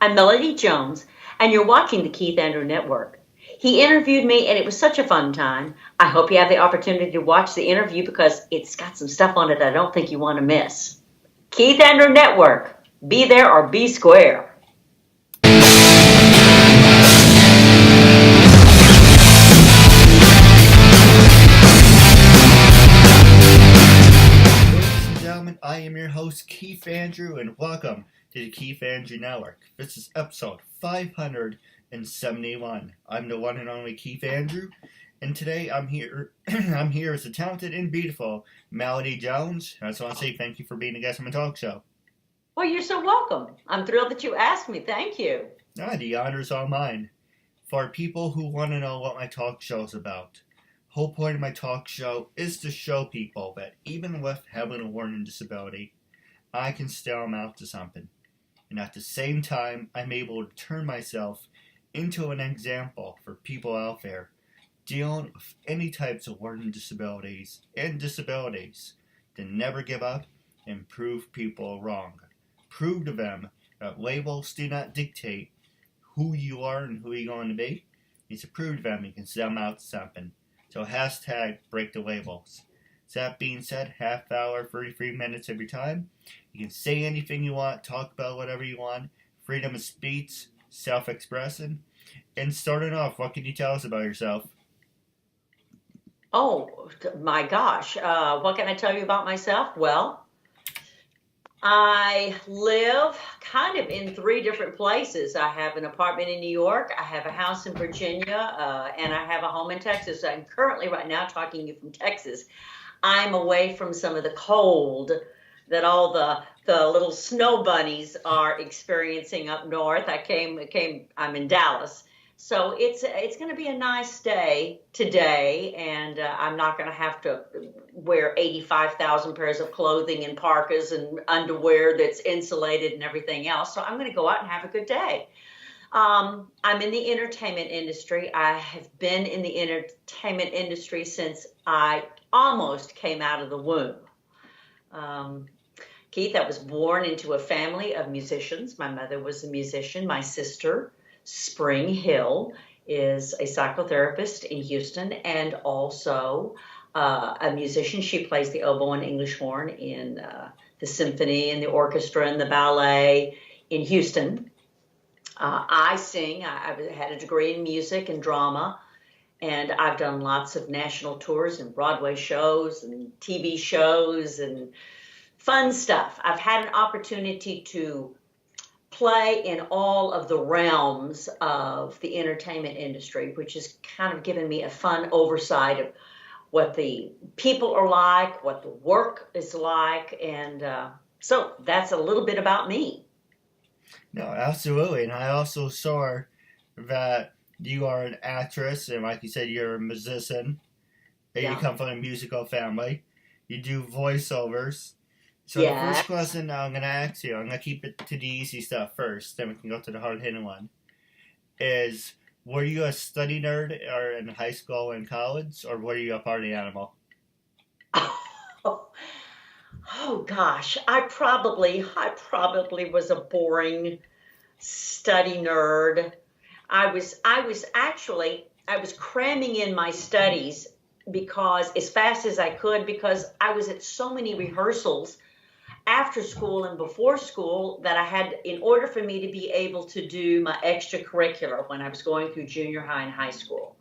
I'm Melody Jones, and you're watching the Keith Andrew Network. He interviewed me, and it was such a fun time. I hope you have the opportunity to watch the interview because it's got some stuff on it I don't think you want to miss. Keith Andrew Network. Be there or be square. Ladies and gentlemen, I am your host, Keith Andrew, and welcome to the Keith Andrew Network. This is episode 571. I'm the one and only Keith Andrew, and today I'm here I'm here as the talented and beautiful Melody Jones. I just want to say thank you for being a guest on my talk show. Well, you're so welcome. I'm thrilled that you asked me. Thank you. The honor is all mine. For people who want to know what my talk show is about, whole point of my talk show is to show people that even with having a learning disability, I can still amount to something. And at the same time, I'm able to turn myself into an example for people out there dealing with any types of learning disabilities and disabilities to never give up and prove people wrong. Prove to them that labels do not dictate who you are and who you're going to be. It's to prove to them you can still amount to something. So hashtag break the labels. So that being said, half hour, 33 minutes every time. You can say anything you want, talk about whatever you want. Freedom of speech, self-expression. And starting off, what can you tell us about yourself? Oh, my gosh. What can I tell you about myself? Well, I live kind of in three different places. I have an apartment in New York, I have a house in Virginia, and I have a home in Texas. I'm currently right now talking to you from Texas. I'm away from some of the cold that all the little snow bunnies are experiencing up north. I'm in Dallas. So it's going to be a nice day today, and I'm not going to have to wear 85,000 pairs of clothing and parkas and underwear that's insulated and everything else. So I'm going to go out and have a good day. I'm in the entertainment industry. I have been in the entertainment industry since I almost came out of the womb. Keith, I was born into a family of musicians. My mother was a musician. My sister, Spring Hill, is a psychotherapist in Houston and also a musician. She plays the oboe and English horn in the symphony and the orchestra and the ballet in Houston. I sing. I had a degree in music and drama, and I've done lots of national tours and Broadway shows and TV shows and fun stuff. I've had an opportunity to play in all of the realms of the entertainment industry, which has kind of given me a fun oversight of what the people are like, what the work is like, and so that's a little bit about me. No, absolutely. And I also saw that you are an actress, and like you said, you're a musician, and you Yeah. come from a musical family. You do voiceovers. So the Yeah. first question I'm going to ask you, I'm going to keep it to the easy stuff first, then we can go to the hard-hitting one, is were you a study nerd or in high school and college, or were you a party animal? Oh gosh, I probably was a boring study nerd. I was cramming in my studies because as fast as I could because I was at so many rehearsals after school and before school that I had, in order for me to be able to do my extracurricular when I was going through junior high and high school.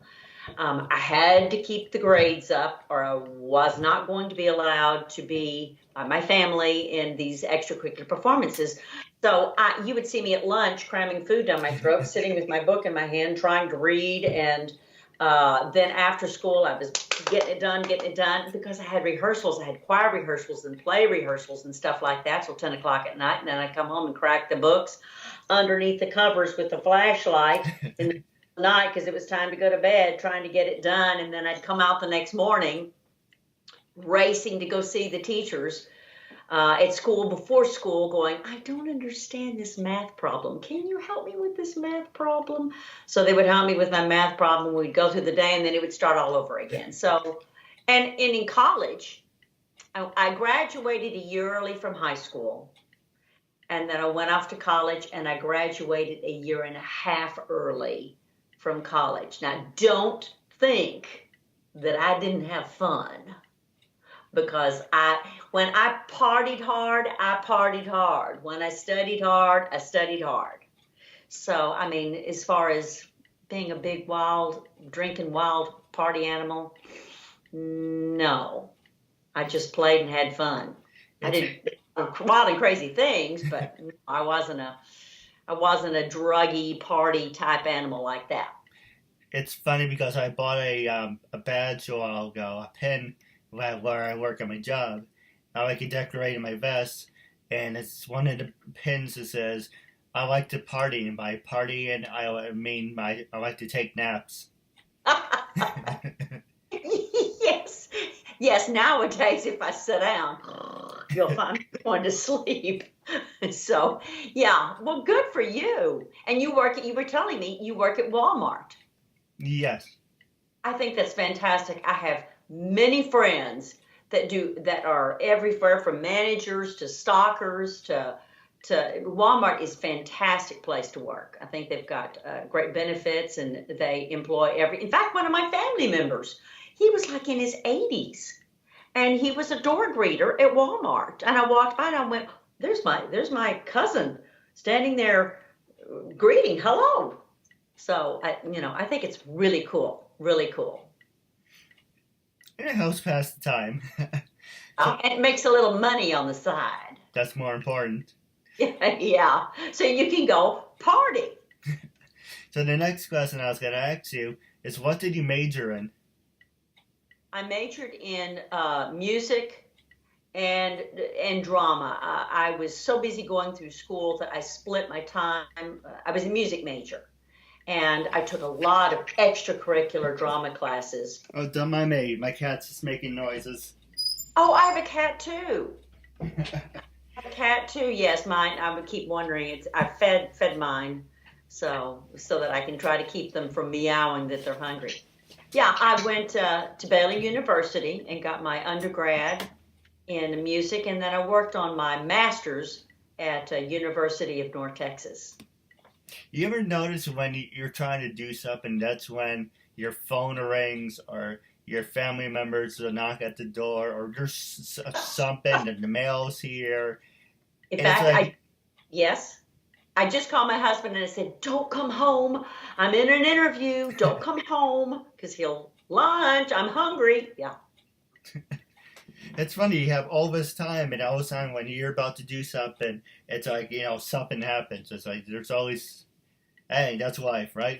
I had to keep the grades up, or I was not going to be allowed to be by my family in these extracurricular performances. So you would see me at lunch cramming food down my throat, sitting with my book in my hand, trying to read. And then after school, I was getting it done, because I had rehearsals. I had choir rehearsals and play rehearsals and stuff like that till 10 o'clock at night. And then I'd come home and crack the books underneath the covers with the flashlight in the night because it was time to go to bed, trying to get it done. And then I'd come out the next morning racing to go see the teachers at school before school, going, I don't understand this math problem. Can you help me with this math problem? So they would help me with my math problem. We'd go through the day and then it would start all over again. So, and in college, I graduated a year early from high school. and then I went off to college and I graduated a year and a half early from college. Now, don't think that I didn't have fun because when I partied hard, I partied hard. When I studied hard, I studied hard. So, I mean, as far as being a big drinking wild party animal, no. I just played and had fun. I did wild and crazy things, but I wasn't a druggy party type animal like that. It's funny because I bought a badge a while ago, a pin where I work at my job. I like to decorate in my vest, and it's one of the pins that says, "I like to party," and by party, and I mean I like to take naps. Yes. Yes, nowadays if I sit down, you'll find me going to sleep. So, yeah, well, good for you. And you were telling me you work at Walmart. Yes. I think that's fantastic. I have many friends that are everywhere from managers to stockers to Walmart is a fantastic place to work. I think they've got great benefits and they employ in fact, one of my family members, he was like in his 80s and he was a door greeter at Walmart. And I walked by and I went, there's my cousin standing there greeting, hello. So, I think it's really cool, really cool. And it helps pass the time. And it makes a little money on the side. That's more important. Yeah, so you can go party. So the next question I was going to ask you is, what did you major in? I majored in music and drama. I was so busy going through school that I split my time. I was a music major, and I took a lot of extracurricular drama classes. Oh, don't mind me. My cat's just making noises. Oh, I have a cat too. A cat too, yes. Mine. I would keep wondering. I fed mine, so that I can try to keep them from meowing that they're hungry. Yeah, I went to Baylor University and got my undergrad in music, and then I worked on my master's at University of North Texas. You ever notice when you're trying to do something, that's when your phone rings or your family members will knock at the door or there's something and the mail's here? In fact, yes. I just called my husband and I said, don't come home. I'm in an interview. Don't come home because he'll lunch. I'm hungry. Yeah. It's funny. You have all this time and all of a sudden when you're about to do something, it's like, something happens. It's like there's always, hey, that's life, right?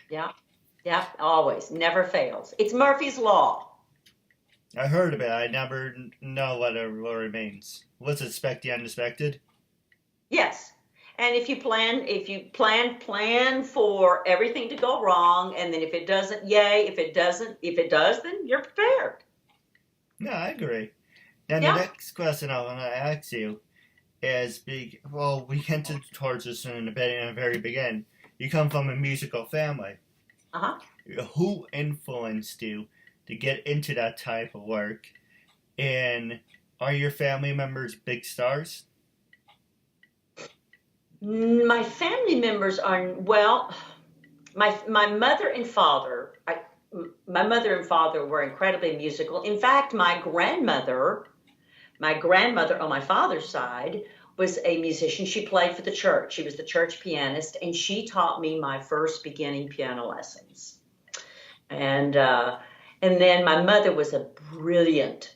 Yeah. Yeah. Always. Never fails. It's Murphy's Law. I heard of it. I never know what it means. What's expect the unexpected? Yes. And if you plan for everything to go wrong, and then if it doesn't, yay. If it does, then you're prepared. No, I agree. And the next question I want to ask you is, we hinted towards this in the very beginning. You come from a musical family. Uh-huh. Who influenced you to get into that type of work? And are your family members big stars? My family members are, my mother and father were incredibly musical. In fact, my grandmother on my father's side was a musician. She played for the church. She was the church pianist, and she taught me my first beginning piano lessons. And then my mother was a brilliant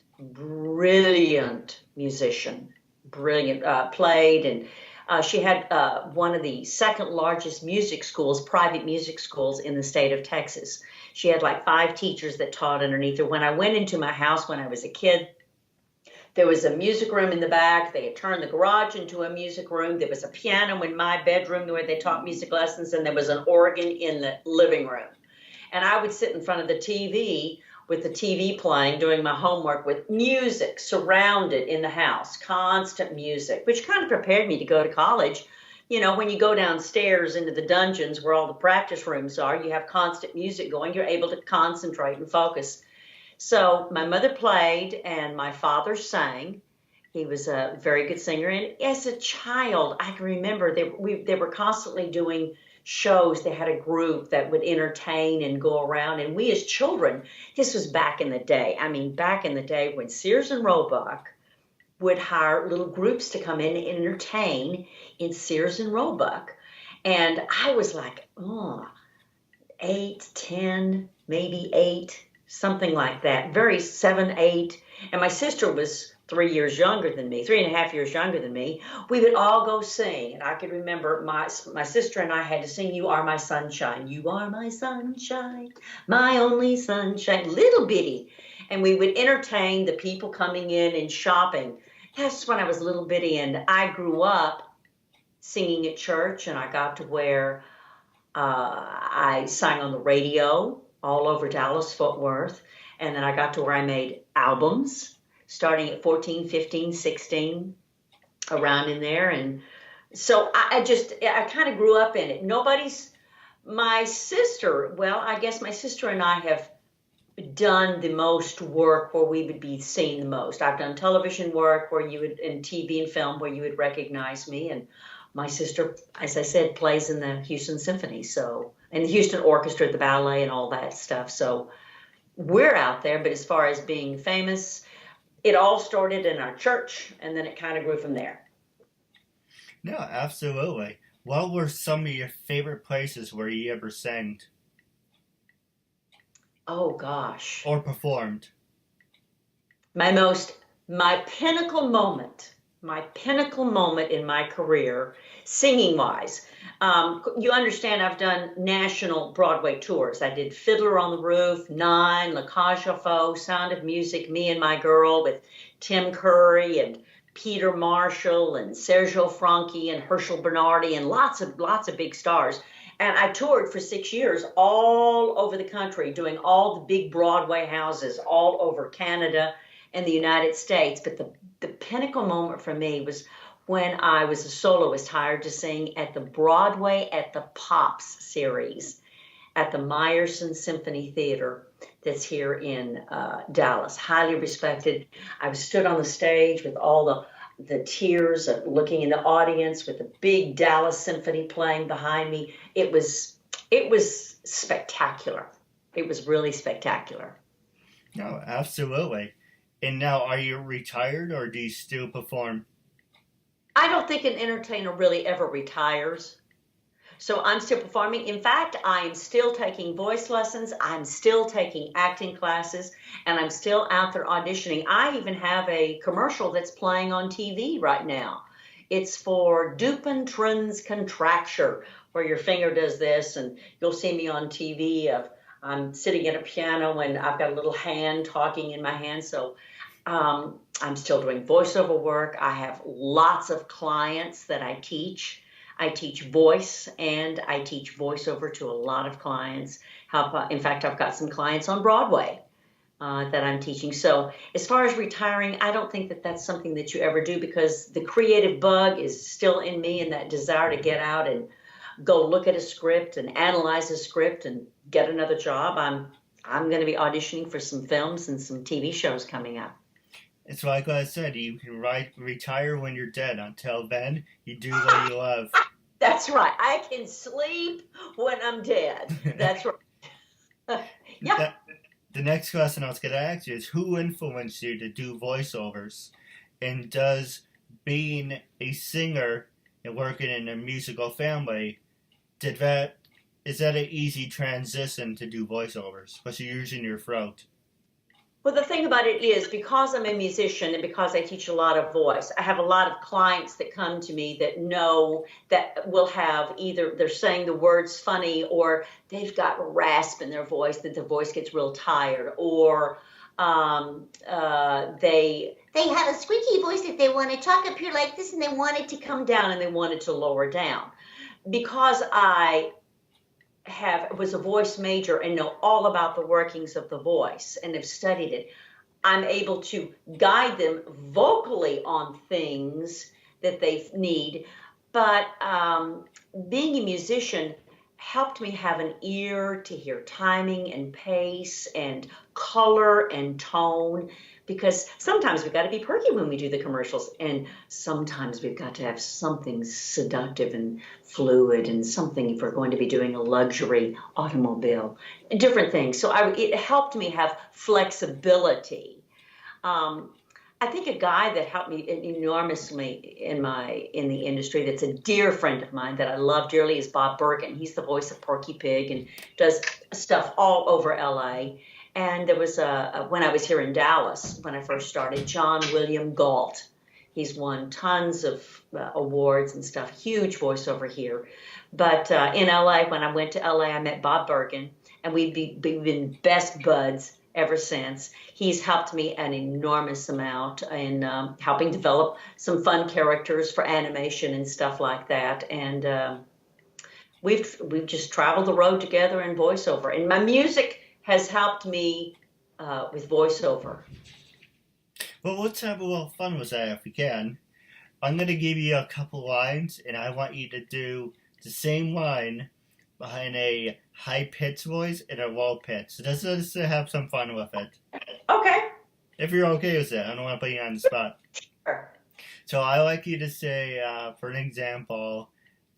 musician. Played, and she had one of the second largest private music schools in the state of Texas. She had like 5 teachers that taught underneath her. When I went into my house when I was a kid, there was a music room in the back. They had turned the garage into a music room. There was a piano in my bedroom where they taught music lessons, and there was an organ in the living room. And I would sit in front of the TV with the TV playing, doing my homework with music surrounded in the house, constant music, which kind of prepared me to go to college. When you go downstairs into the dungeons where all the practice rooms are, you have constant music going. You're able to concentrate and focus. So my mother played and my father sang. He was a very good singer. And as a child, I can remember they were constantly doing shows. They had a group that would entertain and go around. And we as children, this was back in the day. I mean, back in the day when Sears and Roebuck would hire little groups to come in and entertain in Sears and Roebuck. And I was like, oh, 8, 10, maybe 8, something like that. Very 7, 8. And my sister was 3 years younger than me, 3.5 years younger than me. We would all go sing. And I could remember my sister and I had to sing You Are My Sunshine. You are my sunshine, my only sunshine. Little bitty. And we would entertain the people coming in and shopping. That's when I was little bitty, and I grew up singing at church, and I got to where I sang on the radio all over Dallas, Fort Worth, and then I got to where I made albums starting at 14, 15, 16, around in there. And so I kind of grew up in it. My sister, well, I guess my sister and I have done the most work where we would be seen the most. I've done television work where you would, in TV and film, where you would recognize me. And my sister, as I said, plays in the Houston Symphony, and the Houston Orchestra, the ballet, and all that stuff. So we're out there. But as far as being famous, it all started in our church, and then it kind of grew from there. No, absolutely. What were some of your favorite places where you ever sang? Oh, gosh. Or performed? My pinnacle moment in my career, singing-wise. You understand I've done national Broadway tours. I did Fiddler on the Roof, Nine, La Cage aux Folles, Sound of Music, Me and My Girl with Tim Curry and Peter Marshall and Sergio Franchi and Herschel Bernardi and lots of big stars. And I toured for 6 years all over the country, doing all the big Broadway houses all over Canada and the United States. But the pinnacle moment for me was when I was a soloist hired to sing at the Broadway at the Pops series at the Meyerson Symphony Theater that's here in Dallas. Highly respected. I stood on the stage with all the tears of looking in the audience with the big Dallas Symphony playing behind me. It was spectacular. It was really spectacular. No, absolutely. And now, are you retired or do you still perform? I don't think an entertainer really ever retires. So I'm still performing. In fact, I am still taking voice lessons. I'm still taking acting classes, and I'm still out there auditioning. I even have a commercial that's playing on TV right now. It's for Dupuytren's contracture, where your finger does this, and you'll see me on TV. I'm sitting at a piano, and I've got a little hand talking in my hand. So I'm still doing voiceover work. I have lots of clients that I teach. I teach voice and I teach voiceover to a lot of clients. In fact, I've got some clients on Broadway that I'm teaching. So as far as retiring, I don't think that that's something that you ever do, because the creative bug is still in me, and that desire to get out and go look at a script and analyze a script and get another job. I'm going to be auditioning for some films and some TV shows coming up. It's like I said, you can retire when you're dead. Until then, you do what you love. That's right. I can sleep when I'm dead. That's right. Yeah. The next question I was going to ask you is, who influenced you to do voiceovers? And does being a singer and working in a musical family, is that an easy transition to do voiceovers, especially using your throat? Well, the thing about it is, because I'm a musician and because I teach a lot of voice, I have a lot of clients that come to me that know that will have either they're saying the words funny, or they've got rasp in their voice, that their voice gets real tired, or they have a squeaky voice that they want to talk up here like this, and they want it to come down and they want it to lower down. Because I was a voice major and know all about the workings of the voice and have studied it, I'm able to guide them vocally on things that they need. But being a musician helped me have an ear to hear timing and pace and color and tone, because sometimes we've got to be perky when we do the commercials, and sometimes we've got to have something seductive and fluid, and something if we're going to be doing a luxury automobile, different things. So it helped me have flexibility. I think a guy that helped me enormously in the industry, that's a dear friend of mine that I love dearly, is Bob Bergen. He's the voice of Porky Pig and does stuff all over LA. And there was when I was here in Dallas, when I first started, John William Galt. He's won tons of awards and stuff, huge voiceover here. But in LA, when I went to LA, I met Bob Bergen, and we've been best buds ever since. He's helped me an enormous amount in helping develop some fun characters for animation and stuff like that. And we've just traveled the road together in voiceover. And my music has helped me with voiceover. Well, let's have a little fun with that if we can. I'm going to give you a couple lines, and I want you to do the same line behind a high-pitched voice and a low-pitched. So just to have some fun with it. Okay. If you're okay with it. I don't want to put you on the spot. Sure. So I like you to say, for an example,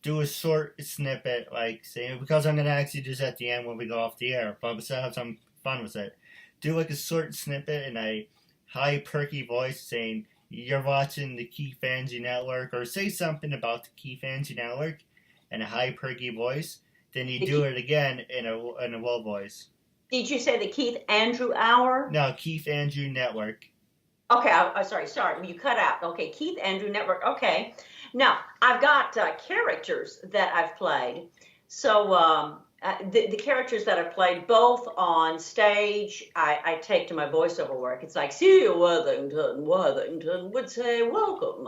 do a short snippet, like, say, because I'm going to ask you this at the end when we go off the air, but to have some fun with it. Do like a short snippet in a high, perky voice saying, you're watching the KeithAndrewNetwork, or say something about the KeithAndrewNetwork in a high, perky voice. Then you do it again in a low voice. Did you say the Keith Andrew Hour? No, KeithAndrewNetwork. Okay, sorry, you cut out. Okay, Keith Andrew Network. Okay, now I've got characters that I've played. So the characters that I've played both on stage, I take to my voiceover work. It's like, Celia Worthington would say, welcome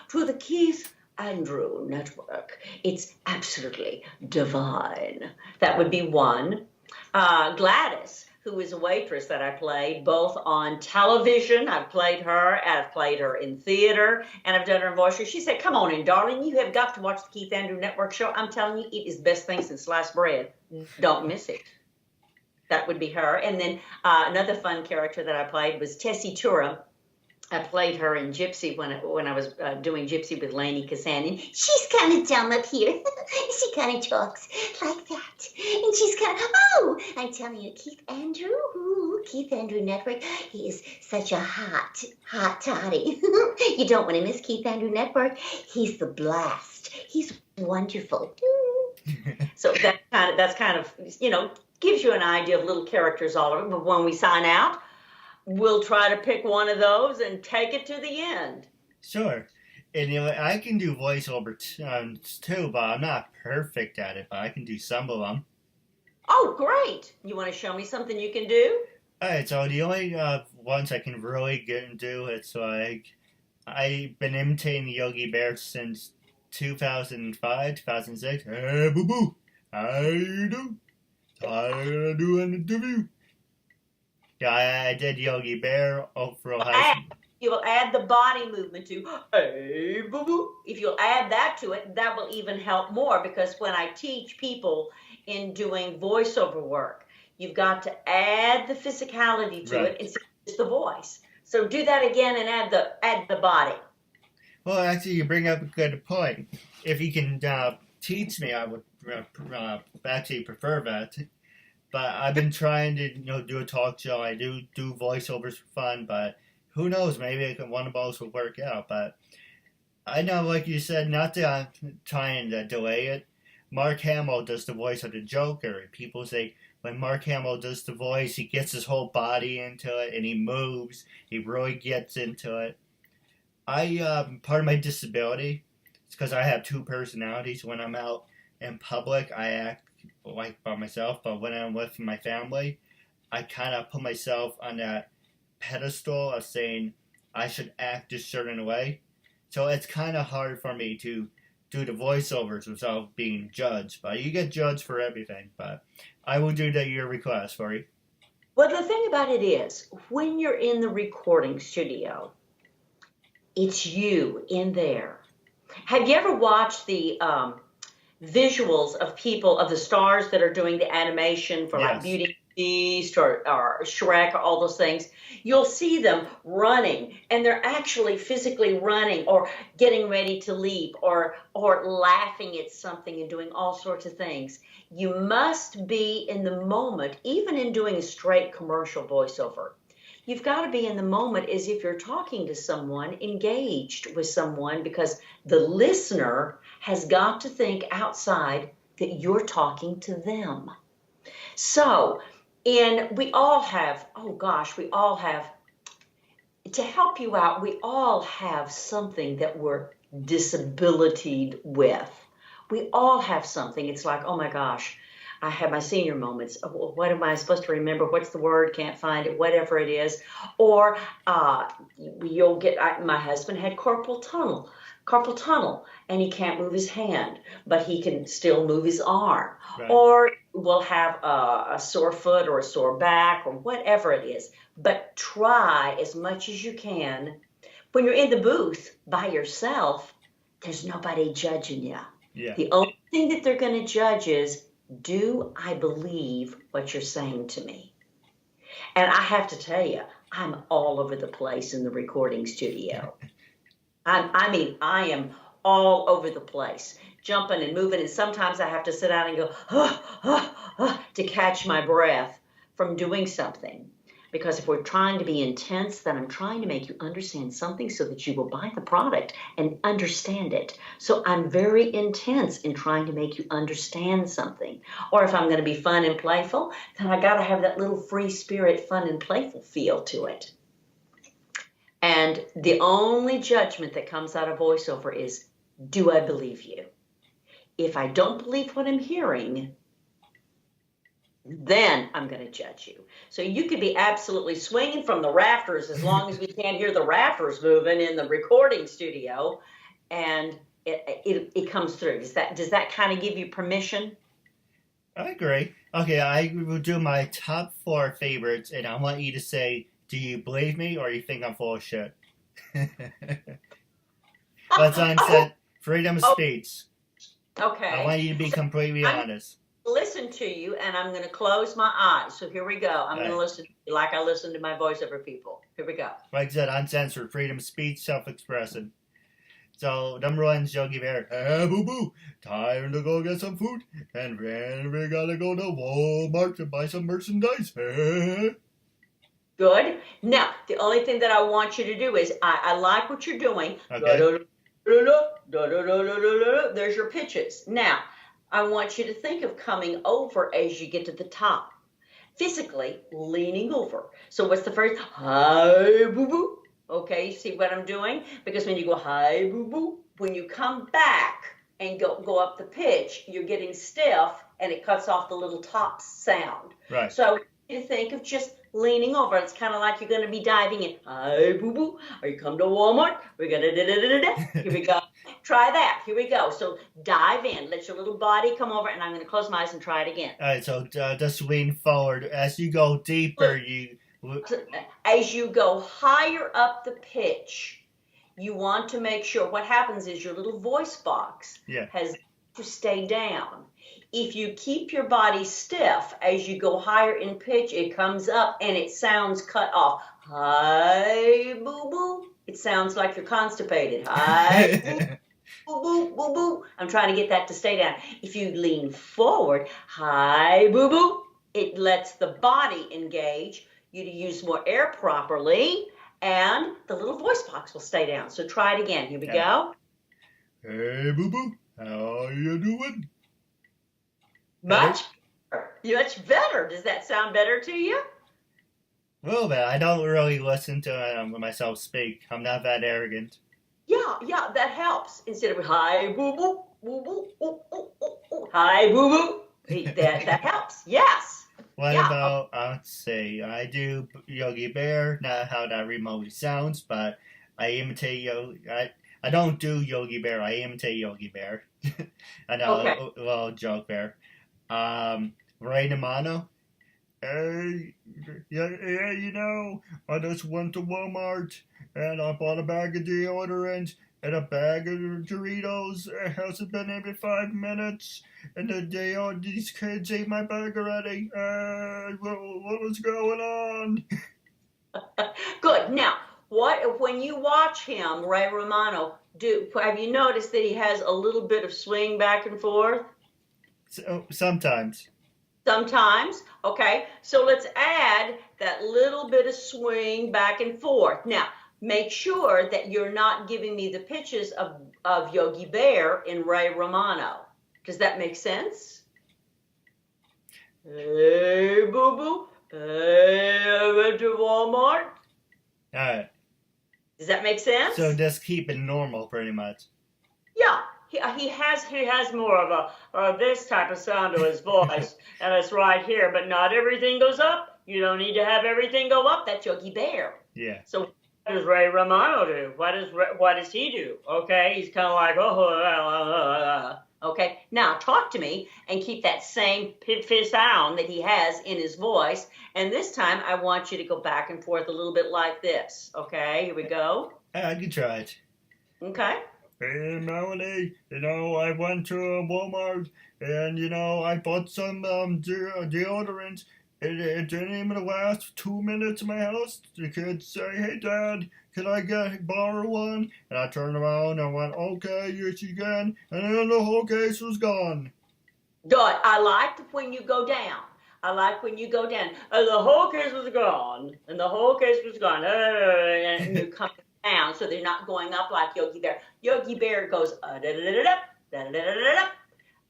to the Keith Andrew Network. It's absolutely divine. That would be one. Gladys, who is a waitress that I played both on television. I've played her in theater, and I've done her in voiceover. She said, come on in, darling. You have got to watch the Keith Andrew Network show. I'm telling you, it is the best thing since sliced bread. Don't miss it. That would be her. And then another fun character that I played was Tessitura. I played her in Gypsy when I was doing Gypsy with Lainey Kasanian. She's kind of dumb up here. She kind of talks like that. And she's kind of, oh, I'm telling you, Keith Andrew Network, he is such a hot toddy. You don't want to miss Keith Andrew Network. He's the blast. He's wonderful. So that's kind of, gives you an idea of little characters all over. But when we sign out, we'll try to pick one of those and take it to the end. Sure. And I can do voiceover too, but I'm not perfect at it, but I can do some of them. Oh, great. You want to show me something you can do? All right, so the only ones I can really get and do, it's like, I've been imitating Yogi Bear since 2005, 2006. Hey, boo-boo, how you do? Tired of doing an interview? Yeah, I did Yogi Bear for a high school. You will add the body movement to, hey, boo-boo. If you'll add that to it, that will even help more, because when I teach people in doing voiceover work, you've got to add the physicality to it instead of just the voice. So do that again and add the body. Well, actually, you bring up a good point. If you can teach me, I would actually prefer that. But I've been trying to do a talk show. I do voiceovers for fun, but who knows? Maybe one of those will work out. But I know, like you said, not to trying to delay it. Mark Hamill does the voice of the Joker. People say when Mark Hamill does the voice, he gets his whole body into it and he moves. He really gets into it. Part of my disability is because I have two personalities. When I'm out in public, I act like by myself, but when I'm with my family, I kind of put myself on that pedestal of saying I should act a certain way. So it's kind of hard for me to do the voiceovers without being judged. But you get judged for everything. But I will do your request for you. Well, the thing about it is, when you're in the recording studio, it's you in there. Have you ever watched the visuals of the stars that are doing the animation for like Beauty and the Beast or Shrek or all those things, you'll see them running and they're actually physically running or getting ready to leap or laughing at something and doing all sorts of things. You must be in the moment, even in doing a straight commercial voiceover. You've got to be in the moment as if you're talking to someone, engaged with someone, because the listener has got to think outside that you're talking to them. So, and we all have, oh gosh, we all have, to help you out, we all have something that we're disabilitied with. We all have something. It's like, oh my gosh, I have my senior moments. What am I supposed to remember? What's the word? Can't find it, whatever it is. Or you'll get, my husband had carpal tunnel, and he can't move his hand, but he can still move his arm. Right. Or we'll have a sore foot or a sore back or whatever it is. But try as much as you can. When you're in the booth by yourself, there's nobody judging you. Yeah. The only thing that they're going to judge is, do I believe what you're saying to me? And I have to tell you, I'm all over the place in the recording studio. I am all over the place, jumping and moving, and sometimes I have to sit down and go, to catch my breath from doing something. Because if we're trying to be intense, then I'm trying to make you understand something so that you will buy the product and understand it. So I'm very intense in trying to make you understand something. Or if I'm going to be fun and playful, then I got to have that little free spirit, fun and playful feel to it. And the only judgment that comes out of voiceover is, do I believe you? If I don't believe what I'm hearing, then I'm going to judge you. So you could be absolutely swinging from the rafters as long as we can't hear the rafters moving in the recording studio, and it comes through. Does that kind of give you permission? I agree. Okay, I will do my top 4 favorites, and I want you to say, do you believe me or you think I'm full of shit? That's on set. Freedom of speech. Okay. I want you to be completely honest. Listen to you, and I'm going to close my eyes. So here we go. I'm going to listen to you like I listen to my voiceover people. Here we go. Like I said, uncensored, freedom of speech, self-expression. So, number 1 is Yogi Bear. Hey, boo-boo, time to go get some food. And then we gotta go to Walmart to buy some merchandise. Good. Now, the only thing that I want you to do is, I like what you're doing. Okay. There's your pitches. Now, I want you to think of coming over as you get to the top. Physically leaning over. So what's the first? Hi, boo-boo. Okay, see what I'm doing? Because when you go, hi, boo-boo, when you come back and go up the pitch, you're getting stiff and it cuts off the little top sound. Right. So you think of just leaning over. It's kind of like you're going to be diving in. Hi, boo-boo. Are you come to Walmart? We're going to da-da-da-da-da. Here we go. Try that. Here we go. So dive in. Let your little body come over, and I'm going to close my eyes and try it again. All right, so just lean forward. As you go deeper, As you go higher up the pitch, you want to make sure what happens is your little voice box has to stay down. If you keep your body stiff as you go higher in pitch, it comes up and it sounds cut off. Hi, boo-boo. It sounds like you're constipated. Hi, boo-boo, boo-boo. I'm trying to get that to stay down. If you lean forward, hi, boo-boo, it lets the body engage you to use more air properly, and the little voice box will stay down. So try it again. Here we go. Hey, boo-boo, how you doing? Much better. Does that sound better to you? A little bit. I don't really listen to myself speak. I'm not that arrogant. Yeah, that helps. Instead of hi, boo-boo, boo-boo, ooh, ooh, ooh, ooh. Hi, boo-boo. That helps. Yes. What about, let's see, I do Yogi Bear, not how that remotely sounds, but I imitate Yogi. I don't do Yogi Bear, I imitate Yogi Bear. I know, okay. a little joke there. Ray Namano. Hey, you know, I just went to Walmart and I bought a bag of deodorant and a bag of Doritos. It hasn't been maybe 5 minutes, and these kids ate my bag already. What was going on? Good. Now, when you watch him, Ray Romano, have you noticed that he has a little bit of swing back and forth? So, sometimes. Sometimes. Okay. So let's add that little bit of swing back and forth. Now, make sure that you're not giving me the pitches of Yogi Bear in Ray Romano. Does that make sense? Hey, boo boo. Hey, I went to Walmart. All right. Does that make sense? So just keep it normal, pretty much. Yeah. He has more of a this type of sound to his voice, and it's right here. But not everything goes up. You don't need to have everything go up. That's Yogi Bear. Yeah. So what does Ray Romano do? What does he do? Okay, he's kind of like okay. Now talk to me and keep that same sound that he has in his voice. And this time I want you to go back and forth a little bit like this. Okay, here we go. I can try it. Okay. Hey, Melanie, I went to Walmart and, I bought some deodorant. It didn't even last 2 minutes in my house. The kids say, hey, Dad, can I borrow one? And I turned around and went, okay, yes, you can. And then the whole case was gone. Good. I like when you go down. I like when you go down. The whole case was gone. And the whole case was gone. And you come down, so they're not going up like Yogi Bear. Yogi Bear goes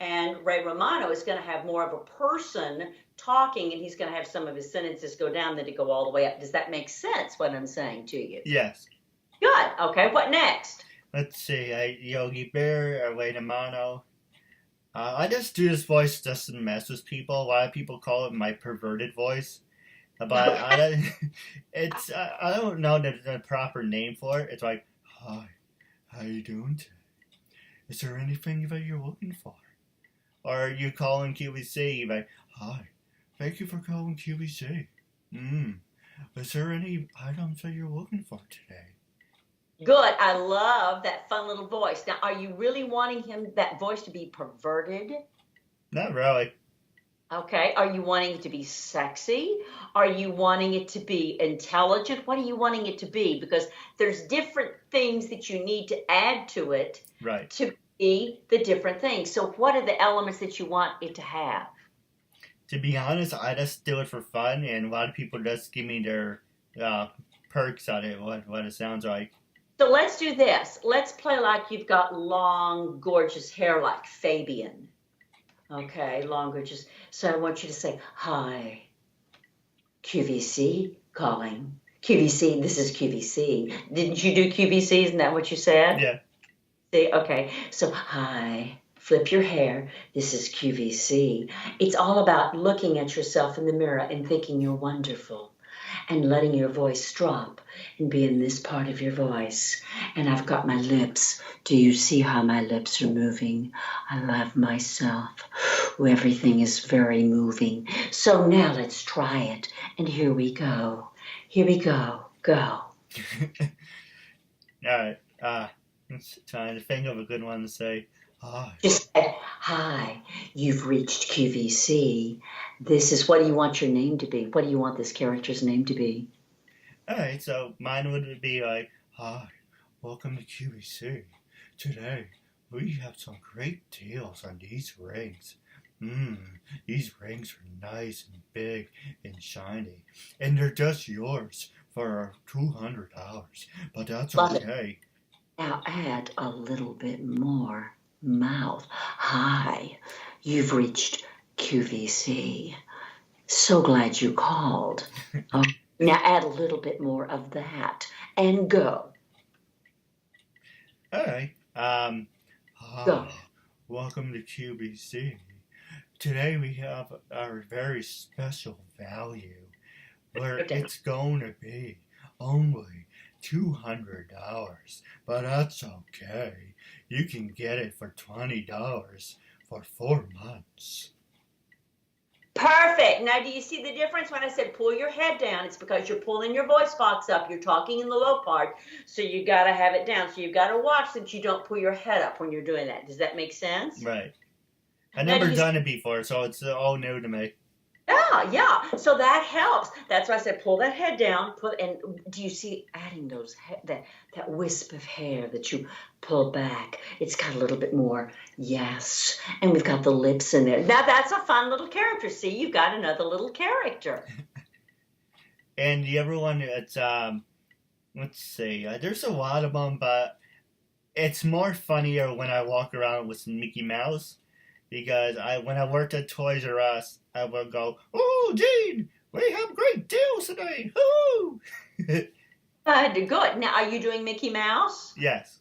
and Ray Romano is going to have more of a person talking, and he's going to have some of his sentences go down than to go all the way up. Does that make sense, what I'm saying to you? Yes. Good. Okay, what next? Let's see. Yogi Bear, Ray Romano. I just do this voice just to mess with people. A lot of people call it my perverted voice. But I don't know the proper name for it. It's like, hi, how you doing today? Is there anything that you're looking for? Or you calling QVC, like, hi, thank you for calling QVC. Is there any items that you're looking for today? Good. I love that fun little voice. Now, are you really wanting that voice to be perverted? Not really. Okay. Are you wanting it to be sexy? Are you wanting it to be intelligent? What are you wanting it to be? Because there's different things that you need to add to it to be the different things. So what are the elements that you want it to have? To be honest, I just do it for fun, and a lot of people just give me their perks on it, what it sounds like. So let's do this. Let's play like you've got long, gorgeous hair like Fabian. Okay, long, gorgeous. So I want you to say, hi, QVC calling. QVC, this is QVC. Didn't you do QVC? Isn't that what you said? Yeah. See, okay. So, hi, flip your hair. This is QVC. It's all about looking at yourself in the mirror and thinking you're wonderful and letting your voice drop and be in this part of your voice. And I've got my lips. Do you see how my lips are moving? I love myself. Everything is very moving. So now let's try it. And here we go. Here we go. Go. All right. Let's try to think of a good one to say. Hi. Just say, hi, you've reached QVC. This is, what do you want your name to be? What do you want this character's name to be? All right, so mine would be like, hi, welcome to QVC. Today, we have some great deals on these rings. These rings are nice and big and shiny, and they're just yours for $200, but that's okay. Now add a little bit more mouth. Hi, you've reached QVC. So glad you called. Now add a little bit more of that and go. All right. Hi, Go. welcome to QVC. Today we have our very special value where it's going to be only $200, but that's okay. You can get it for $20 for 4 months. Perfect. Now, do you see the difference when I said pull your head down? It's because you're pulling your voice box up. You're talking in the low part, so you got to have it down. So you've got to watch that you don't pull your head up when you're doing that. Does that make sense? Right. I've never done it before, so it's all new to me. Yeah. So that helps. That's why I said pull that head down. And do you see adding those that wisp of hair that you pull back? It's got a little bit more. Yes. And we've got the lips in there. Now that's a fun little character. See, you've got another little character. And the other one, it's let's see. There's a lot of them, but it's more funnier when I walk around with Mickey Mouse. Because when I worked at Toys R Us, I would go, "Oh, Gene, we have great deals today! Woo!" Good. Now, are you doing Mickey Mouse? Yes.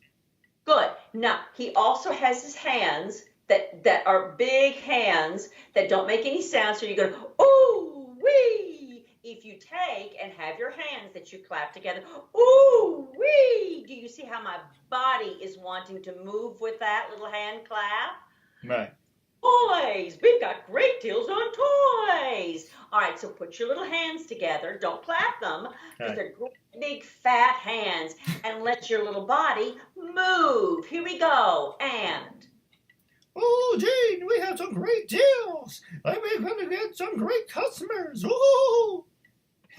Good. Now, he also has his hands that are big hands that don't make any sound. So you go, "Ooh, wee!" If you take and have your hands that you clap together, "Ooh, wee!" Do you see how my body is wanting to move with that little hand clap? Right. Toys! We've got great deals on toys! All right, so put your little hands together. Don't clap them, because they're great, big, fat hands. And let your little body move. Here we go. And... "Oh, Gene, we have some great deals. We're going to get some great customers. Ooh!"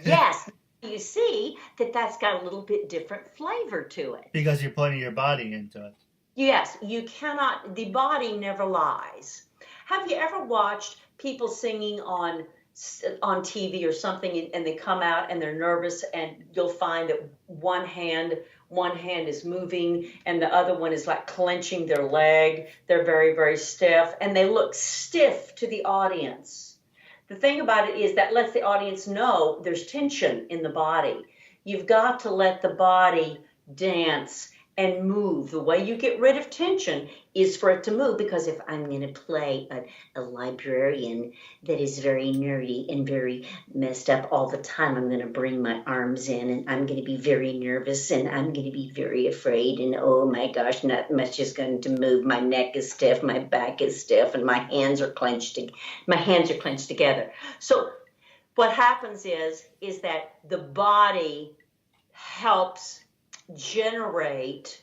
Yes. You see that that's got a little bit different flavor to it. Because you're putting your body into it. Yes, you cannot, the body never lies. Have you ever watched people singing on TV or something and they come out and they're nervous and you'll find that one hand is moving and the other one is like clenching their leg. They're very, very stiff and they look stiff to the audience. The thing about it is that lets the audience know there's tension in the body. You've got to let the body dance and move. The way you get rid of tension is for it to move, because if I'm going to play a librarian that is very nerdy and very messed up all the time, I'm going to bring my arms in and I'm going to be very nervous and I'm going to be very afraid and oh my gosh, not much is going to move. My neck is stiff, my back is stiff, and my hands are clenched together. So what happens is that the body helps generate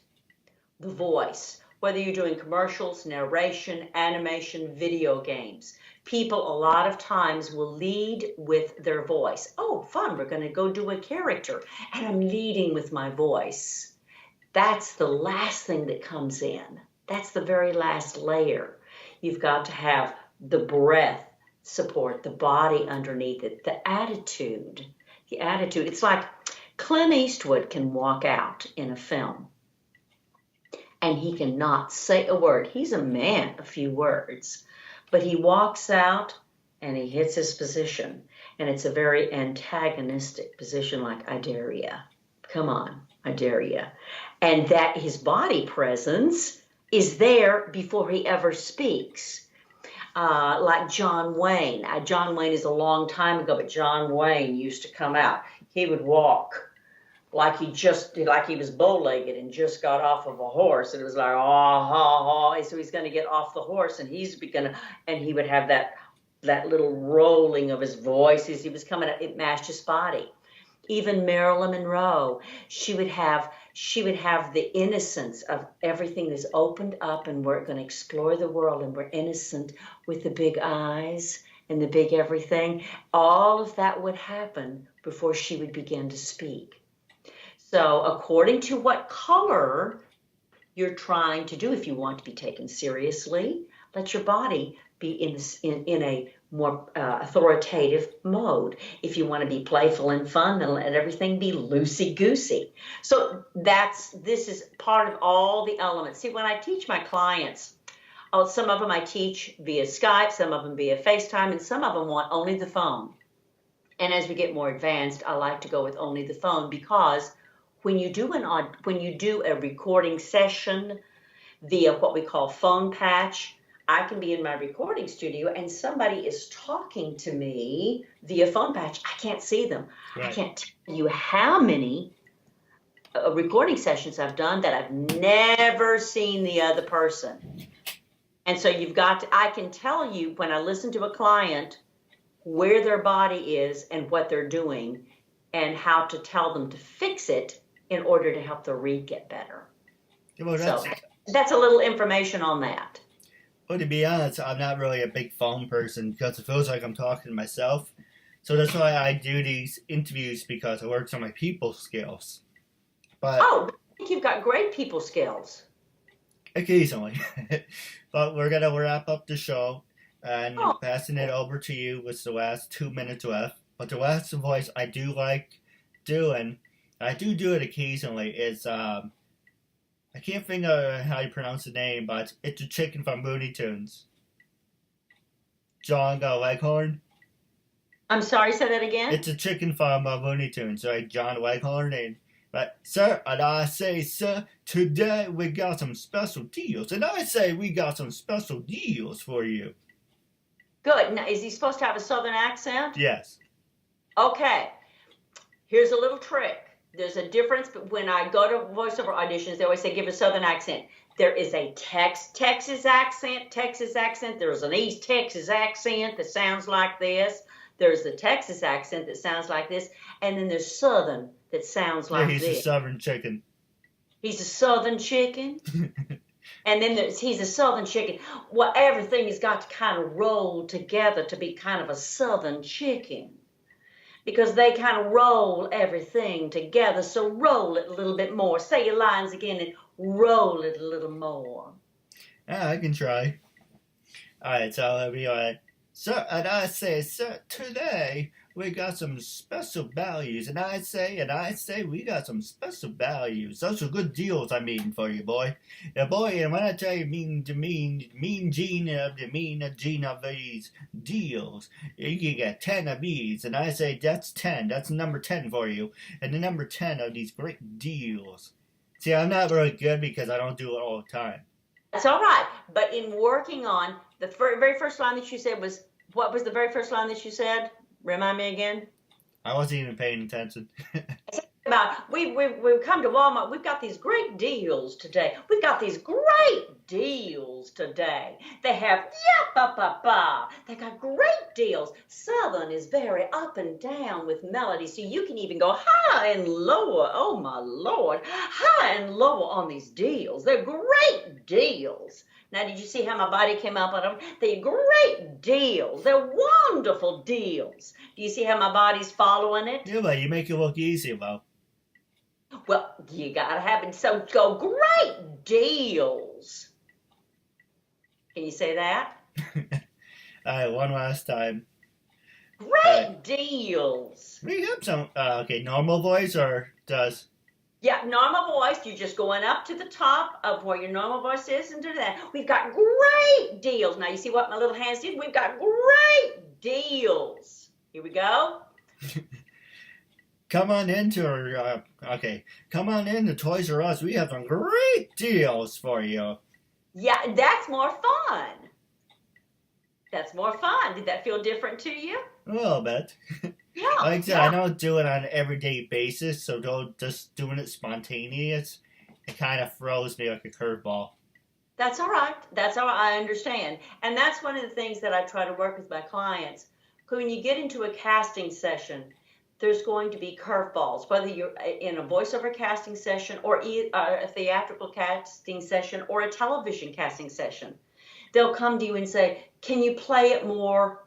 the voice, whether you're doing commercials, narration, animation, video games. People a lot of times will lead with their voice. Oh, fun, we're going to go do a character, and I'm leading with my voice. That's the last thing that comes in. That's the very last layer. You've got to have the breath support, the body underneath it, the attitude. It's like Clint Eastwood can walk out in a film and he cannot say a word. He's a man of few words, but he walks out and he hits his position, and it's a very antagonistic position, like, I dare ya. Come on, I dare ya. And that his body presence is there before he ever speaks. Like John Wayne. John Wayne is a long time ago, but John Wayne used to come out. He would walk like he was bow-legged and just got off of a horse, and it was like, so he's going to get off the horse, and he would have that little rolling of his voice as he was coming out. It matched his body. Even Marilyn Monroe, she would have the innocence of everything that's opened up, and we're going to explore the world, and we're innocent with the big eyes and the big everything. All of that would happen before she would begin to speak. So according to what color you're trying to do, if you want to be taken seriously, let your body be in a more authoritative mode. If you want to be playful and fun, then let everything be loosey-goosey. So this is part of all the elements. See, when I teach my clients, some of them I teach via Skype, some of them via FaceTime, and some of them want only the phone. And as we get more advanced, I like to go with only the phone, because when you do a recording session via what we call phone patch, I can be in my recording studio and somebody is talking to me via phone patch. I can't see them. Right. I can't tell you how many recording sessions I've done that I've never seen the other person. And so I can tell you when I listen to a client where their body is and what they're doing and how to tell them to fix it in order to help their read get better. Well, So that's a little information on that. Well, to be honest, I'm not really a big phone person because it feels like I'm talking to myself. So that's why I do these interviews, because it works on my people skills. But I think you've got great people skills. Occasionally. But we're going to wrap up the show and passing it over to you with the last 2 minutes left. But the last voice I do like doing, I do it occasionally, is I can't think of how you pronounce the name, but it's a chicken from Looney Tunes. John Leghorn. I'm sorry, say that again? It's a chicken from Looney Tunes, right? John Leghorn. But, sir, and I say, sir, today we got some special deals. And I say we got some special deals for you. Good. Now, is he supposed to have a southern accent? Yes. Okay. Here's a little trick. There's a difference, but when I go to voiceover auditions, they always say give a southern accent. There is a Texas accent. There's an East Texas accent that sounds like this. There's the Texas accent that sounds like this. And then there's southern that sounds like this. He's a southern chicken. He's a southern chicken. And then he's a southern chicken. Well, everything has got to kind of roll together to be kind of a southern chicken. Because they kind of roll everything together. So roll it a little bit more. Say your lines again and roll it a little more. Yeah, I can try. Alright, so I'll be alright. Sir, and I say, sir, today we got some special values. And I say, we got some special values. Those are good deals I mean for you, boy. Yeah, boy, and when I tell you mean gene of these deals, you can get 10 of these. And I say, that's 10. That's number 10 for you. And the number 10 of these great deals. See, I'm not really good because I don't do it all the time. That's all right. But in working on, the very first line that you said was, what was the very first line that you said? Remind me again. I wasn't even paying attention. About we've come to Walmart. We've got these great deals today. We've got these great deals today. They have They got great deals. Southern is very up and down with melody, so you can even go high and lower. Oh my Lord, high and lower on these deals. They're great deals. Now, did you see how my body came up on them? They're great deals. They're wonderful deals. Do you see how my body's following it? Yeah, but you make it look easy, though. Well, you gotta have it. So go great deals. Can you say that? All right, one last time. Great deals. We have some, okay, normal voice or does... Yeah, normal voice, you're just going up to the top of where your normal voice is and do that. We've got great deals. Now, you see what my little hands did? We've got great deals. Here we go. Come on into Toys R Us. We have some great deals for you. Yeah, that's more fun. That's more fun. Did that feel different to you? A little bit. Yeah. Like I said, I don't do it on an everyday basis, so just doing it spontaneous, it kind of throws me like a curveball. That's all right. That's all right. I understand. And that's one of the things that I try to work with my clients. When you get into a casting session, there's going to be curveballs, whether you're in a voiceover casting session or a theatrical casting session or a television casting session. They'll come to you and say, can you play it more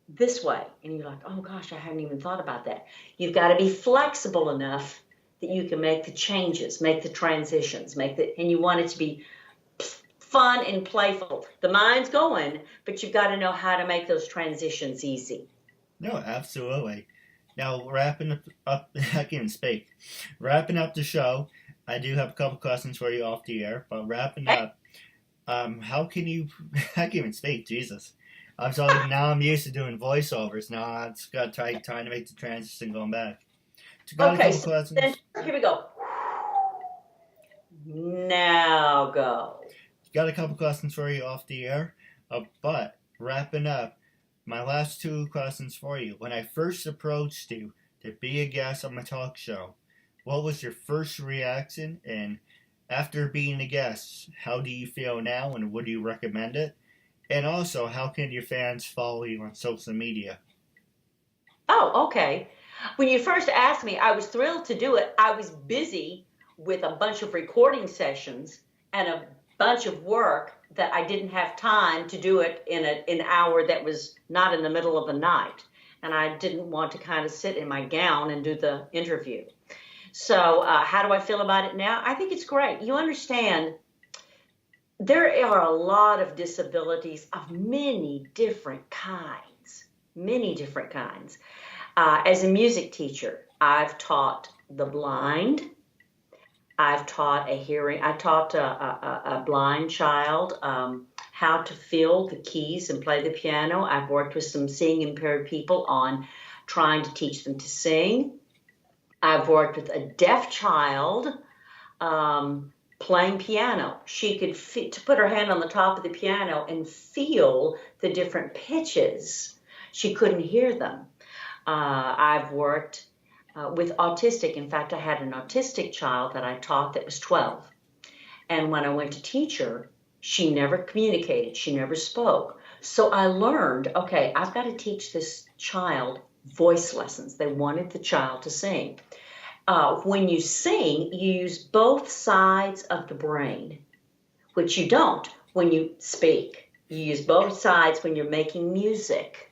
this way? And you're like, oh gosh, I hadn't even thought about that. You've got to be flexible enough that you can make the changes, make the transitions, and you want it to be fun and playful. The mind's going, but you've got to know how to make those transitions easy. No, absolutely. Now, wrapping up I can't speak. Wrapping up the show, I do have a couple questions for you off the air, but wrapping up, how can you, I can't even speak, Jesus. I'm sorry, now I'm used to doing voiceovers. Now I just got to trying to make the transition going back. Okay, so then, here we go. Now go. Got a couple questions for you off the air, but wrapping up, my last two questions for you. When I first approached you to be a guest on my talk show, what was your first reaction? And after being a guest, how do you feel now and would you recommend it? And also, how can your fans follow you on social media? Oh, okay. When you first asked me, I was thrilled to do it. I was busy with a bunch of recording sessions and a bunch of work that I didn't have time to do it in an hour that was not in the middle of the night. And I didn't want to kind of sit in my gown and do the interview. So, how do I feel about it now? I think it's great. You understand, there are a lot of disabilities of many different kinds, many different kinds. As a music teacher, I've taught the blind. I taught a blind child how to feel the keys and play the piano. I've worked with some seeing impaired people on trying to teach them to sing. I've worked with a deaf child playing piano. She could to put her hand on the top of the piano and feel the different pitches. She couldn't hear them. I've worked with autistic. In fact, I had an autistic child that I taught that was 12. And when I went to teach her, she never communicated. She never spoke. So I learned, okay, I've got to teach this child voice lessons. They wanted the child to sing. When you sing, you use both sides of the brain, which you don't when you speak. You use both sides when you're making music.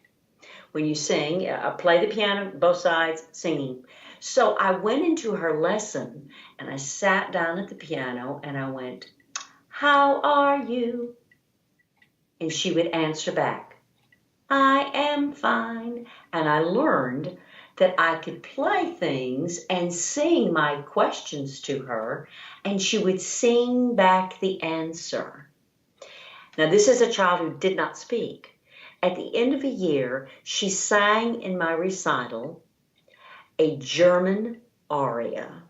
When you sing, play the piano, both sides, singing. So I went into her lesson and I sat down at the piano and I went, "How are you?" And she would answer back, "I am fine." And I learned that I could play things and sing my questions to her, and she would sing back the answer. Now, this is a child who did not speak. At the end of a year, she sang in my recital a German aria,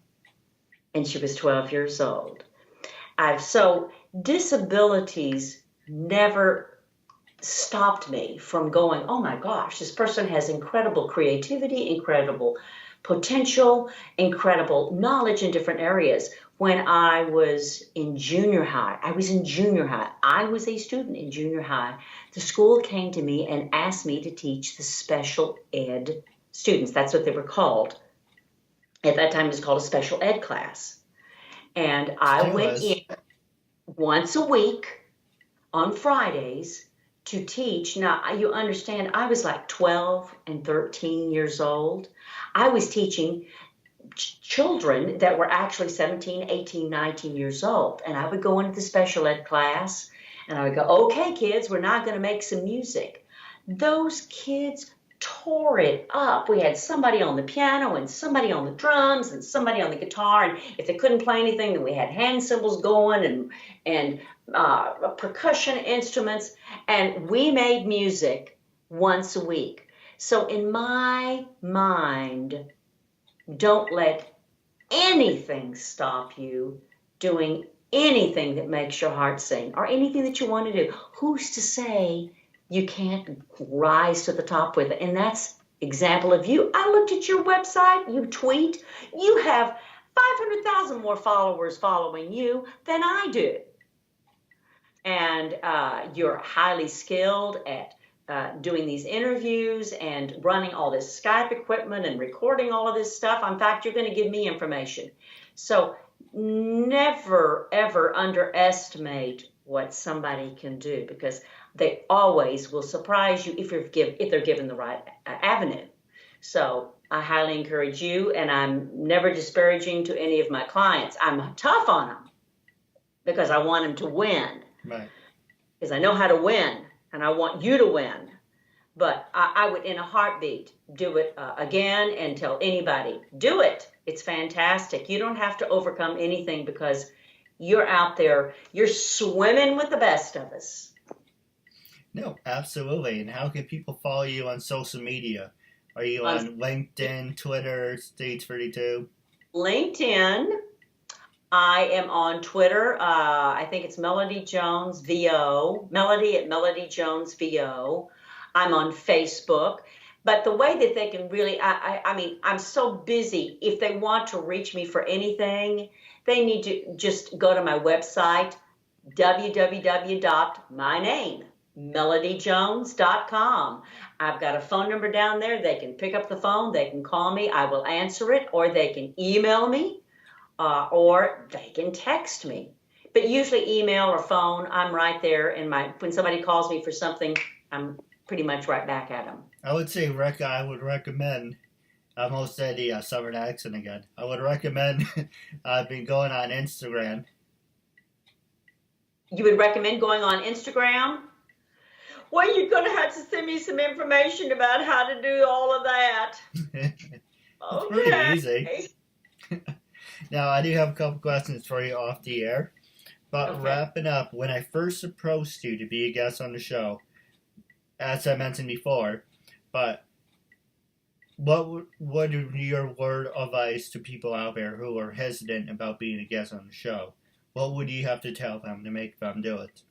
and she was 12 years old. So disabilities never stopped me from going, oh my gosh, this person has incredible creativity, incredible potential, incredible knowledge in different areas. When I was in junior high, I was a student in junior high. The school came to me and asked me to teach the special ed students. That's what they were called. At that time, it was called a special ed class. And I went in once a week on Fridays to teach. Now, you understand, I was like 12 and 13 years old. I was teaching children that were actually 17, 18, 19 years old. And I would go into the special ed class and I would go, "Okay, kids, we're now going to make some music." Those kids tore it up. We had somebody on the piano and somebody on the drums and somebody on the guitar. And if they couldn't play anything, then we had hand cymbals going and percussion instruments. And we made music once a week. So in my mind, don't let anything stop you doing anything that makes your heart sing or anything that you want to do. Who's to say you can't rise to the top with it? And that's example of you. I looked at your website, you tweet, you have 500,000 more followers following you than I do. And you're highly skilled at doing these interviews and running all this Skype equipment and recording all of this stuff. In fact, you're going to give me information. So never, ever underestimate what somebody can do, because they always will surprise you if they're given the right avenue. So I highly encourage you, and I'm never disparaging to any of my clients. I'm tough on them because I want them to win. Right. Because I know how to win, and I want you to win. But I would, in a heartbeat, do it again and tell anybody, do it. It's fantastic. You don't have to overcome anything because you're out there. You're swimming with the best of us. No, absolutely. And how can people follow you on social media? Are you on LinkedIn, Twitter, Stage 32? LinkedIn. I am on Twitter. I think it's Melody Jones VO. Melody at Melody Jones VO. I'm on Facebook. But the way that they can really, I mean, I'm so busy. If they want to reach me for anything, they need to just go to my website, www.myname, melodyjones.com. I've got a phone number down there. They can pick up the phone. They can call me. I will answer it, or they can email me, or they can text me. But usually email or phone, I'm right there. When somebody calls me for something, I'm pretty much right back at them. I would say, I would recommend, I almost said the Southern accent again. I would recommend, I've been going on Instagram. You would recommend going on Instagram? Well, you're going to have to send me some information about how to do all of that. It's pretty easy. Now, I do have a couple questions for you off the air. But wrapping up, when I first approached you to be a guest on the show, as I mentioned before, but what would your word of advice to people out there who are hesitant about being a guest on the show? What would you have to tell them to make them do it?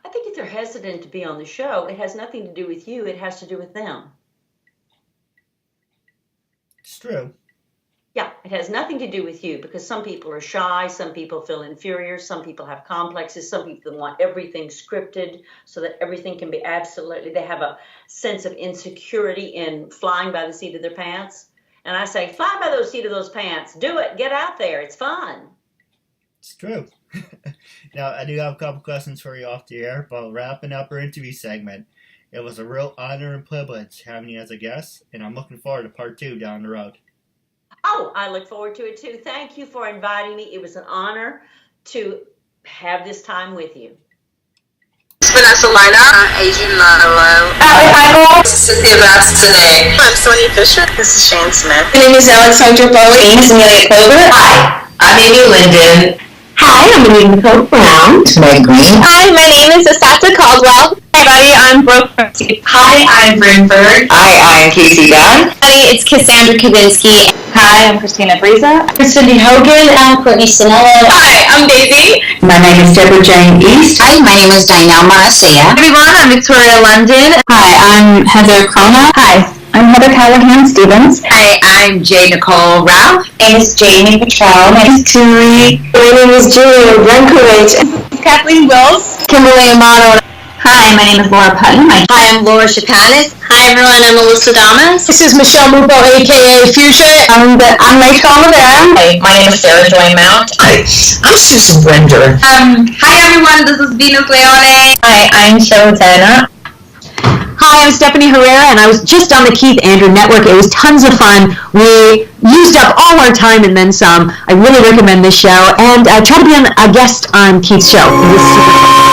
I think if they're hesitant to be on the show, it has nothing to do with you. It has to do with them. It's true. Yeah, it has nothing to do with you, because some people are shy, some people feel inferior, some people have complexes, some people want everything scripted so that everything can be they have a sense of insecurity in flying by the seat of their pants. And I say, fly by the seat of those pants, do it, get out there, it's fun. It's true. Now, I do have a couple questions for you off the air, but wrapping up our interview segment, it was a real honor and privilege having you as a guest, and I'm looking forward to part 2 down the road. Oh, I look forward to it too. Thank you for inviting me. It was an honor to have this time with you. Vanessa Lina. Adrian Manolo. Hi, this is Cynthia Bastinet. I'm Sonia Fisher. This is Shane Smith. My name is Alexandra Bowie. My name is Amelia Clover. Hi, I'm Amy Linden. Hi, I'm Anita Nicole Brown. Meg Green. Hi, my name is Asata Caldwell. Hi, everybody. I'm Brooke Francie. Hi, I'm Brinford. Hi, I'm Casey Dunn. Hi, it's Cassandra Kavinsky. Hi, I'm Christina Briza. I'm Cindy Hogan. I'm Courtney Sinella. Hi, I'm Daisy. My name is Deborah Jane East. Hi, my name is Danielle Marcia. Hi, everyone. I'm Victoria London. Hi, I'm Heather Crona. Hi, I'm Heather Callahan Stevens. Hi, I'm J. Nicole Ralph. My name is Jamie Petrell. My name is Turi. My name is Julia Brankovich. Kathleen Wills. Kimberly Amato. Hi, my name is Laura Putnam. Hi, I'm Laura Chapanis. Hi, everyone. I'm Melissa Damas. This is Michelle Mupo, a.k.a. Fuchsia. I'm Rachel Rivera. Hi, my name is Sarah Joy Mount. Hi, I'm Susan Winder. Hi, everyone. This is Venus Leone. Hi, I'm Showtana. Hi, I'm Stephanie Herrera, and I was just on the Keith Andrew Network. It was tons of fun. We used up all our time and then some. I really recommend this show, and try to be a guest on Keith's show. It was super fun.